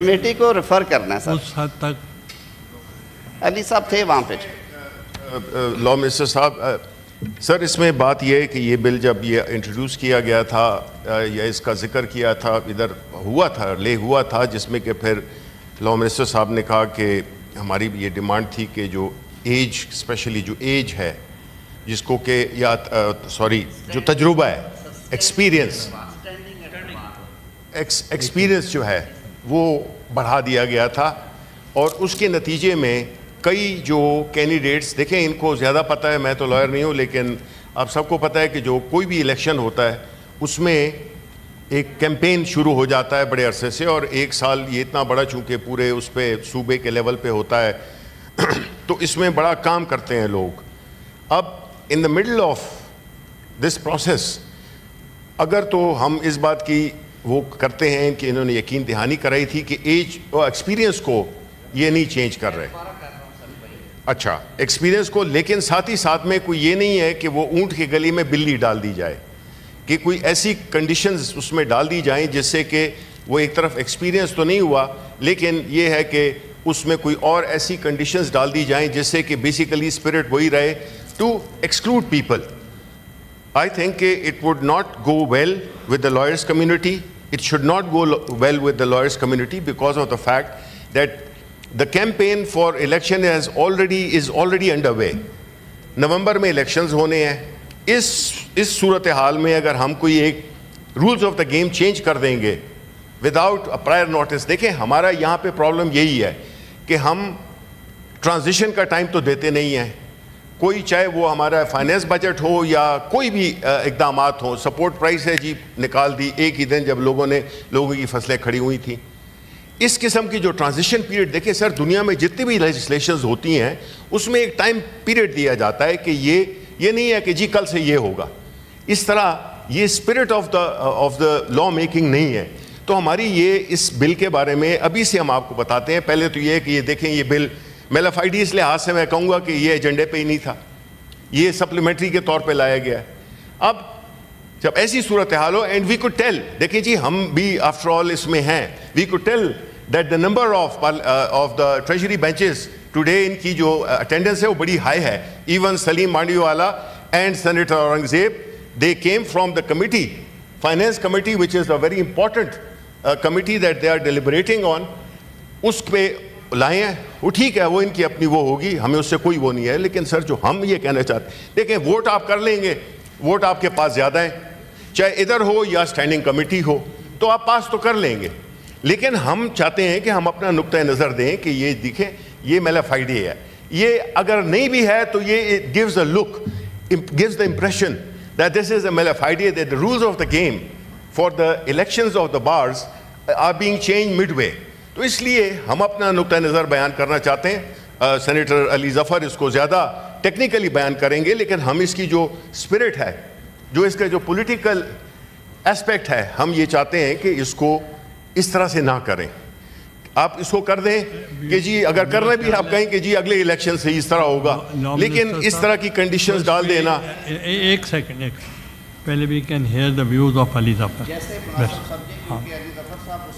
Committee کو refer کرنا ہے سر. اس حد تک علی صاحب تھے وہاں پہ. لا منسٹر صاحب، سر اس میں بات یہ ہے کہ یہ بل جب یہ انٹروڈیوس کیا گیا تھا یا اس کا ذکر کیا تھا ادھر ہوا تھا جس میں کہ پھر لا منسٹر صاحب نے کہا کہ ہماری یہ ڈیمانڈ تھی کہ جو ایج اسپیشلی جو ایج ہے جس کو کہ یا جو تجربہ ہے ایکسپیرینس جو ہے وہ بڑھا دیا گیا تھا، اور اس کے نتیجے میں کئی جو کینڈیڈیٹس دیکھیں ان کو زیادہ پتہ ہے، میں تو لائر نہیں ہوں لیکن آپ سب کو پتہ ہے کہ جو کوئی بھی الیکشن ہوتا ہے اس میں ایک کیمپین شروع ہو جاتا ہے بڑے عرصے سے، اور ایک سال یہ اتنا بڑا چونکہ پورے اس پہ صوبے کے لیول پہ ہوتا ہے تو اس میں بڑا کام کرتے ہیں لوگ. اب in the middle of this process اگر تو ہم اس بات کی وہ کرتے ہیں کہ انہوں نے یقین دہانی کرائی تھی کہ ایج اور ایکسپیرینس کو یہ نہیں چینج کر رہے، اچھا ایکسپیرینس کو، لیکن ساتھ ہی ساتھ میں کوئی یہ نہیں ہے کہ وہ اونٹ کے گلی میں بلی ڈال دی جائے، کہ کوئی ایسی کنڈیشنز اس میں ڈال دی جائیں جس سے کہ وہ ایک طرف ایکسپیرینس تو نہیں ہوا لیکن یہ ہے کہ اس میں کوئی اور ایسی کنڈیشنز ڈال دی جائیں جس سے کہ بیسیکلی اسپرٹ وہی رہے to exclude people. I think it would not go well with the lawyers community. It should not go well with the lawyers community because of the fact that the campaign for election is already underway. نومبر میں elections ہونے ہیں. اس صورتحال میں اگر ہم کوئی ایک rules of the game change کر دیں گے without a prior notice، دیکھیں ہمارا یہاں پہ پرابلم یہی ہے کہ ہم ٹرانزیشن کا ٹائم تو دیتے نہیں ہیں. کوئی چاہے وہ ہمارا فائنینس بجٹ ہو یا کوئی بھی اقدامات ہوں، سپورٹ پرائس ہے جی نکال دی ایک ہی دن جب لوگوں کی فصلیں کھڑی ہوئی تھیں. اس قسم کی جو ٹرانزیشن پیریڈ دیکھیں سر، دنیا میں جتنی بھی لیجسلیشنز ہوتی ہیں اس میں ایک ٹائم پیریڈ دیا جاتا ہے کہ یہ نہیں ہے کہ جی کل سے یہ ہوگا. اس طرح یہ spirit of the law making نہیں ہے. تو ہماری یہ اس بل کے بارے میں ابھی سے ہم آپ کو بتاتے ہیں. پہلے تو یہ کہ یہ دیکھیں یہ بل میلافائڈی اس لحاظ سے میں کہوں گا کہ یہ ایجنڈے پہ ہی نہیں تھا، یہ سپلیمنٹری کے طور پہ لایا گیا ہے. اب جب ایسی صورتحال ہو اینڈ وی کوڈ ٹیل، دیکھیں جی ہم بھی آفٹر آل اس میں ہیں، we could tell that the number of the treasury benches today ان کی جو اٹینڈنس ہے وہ بڑی ہائی ہے. Even Saleem Mandviwalla and senator Aurangzeb they came from the committee finance committee which is a very important committee that they are deliberating on. اس پہ لائے ہیں وہ ٹھیک ہے، وہ ان کی اپنی وہ ہوگی، ہمیں اس سے کوئی وہ نہیں ہے. لیکن سر جو ہم یہ کہنا چاہتے ہیں، دیکھیں ووٹ آپ کر لیں گے، ووٹ آپ کے پاس زیادہ ہیں، چاہے ادھر ہو یا اسٹینڈنگ کمیٹی ہو تو آپ پاس تو کر لیں گے. لیکن ہم چاہتے ہیں کہ ہم اپنا نقطۂ نظر دیں کہ یہ دیکھیں یہ میلافائڈی ہے، یہ اگر نہیں بھی ہے تو یہ gives the impression that this is a malafide, that the rules of the game for the elections of the bars are being changed midway. تو اس لیے ہم اپنا نقطۂ نظر بیان کرنا چاہتے ہیں. سینیٹر علی ظفر اس کو زیادہ ٹیکنیکلی بیان کریں گے، لیکن ہم اس کی جو اسپرٹ ہے، جو اس کا جو پولیٹیکل اسپیکٹ ہے، ہم یہ چاہتے ہیں کہ اس کو اس طرح سے نہ کریں. آپ اس کو کر دیں کہ جی اگر کرنا بھی آپ کہیں کہ جی اگلے الیکشن سے اس طرح ہوگا، لیکن اس طرح کی کنڈیشنز ڈال دینا. ایک سیکنڈ پہلے بھی can hear the views of Ali Zafar. جیسے علی ظفر صاحب اس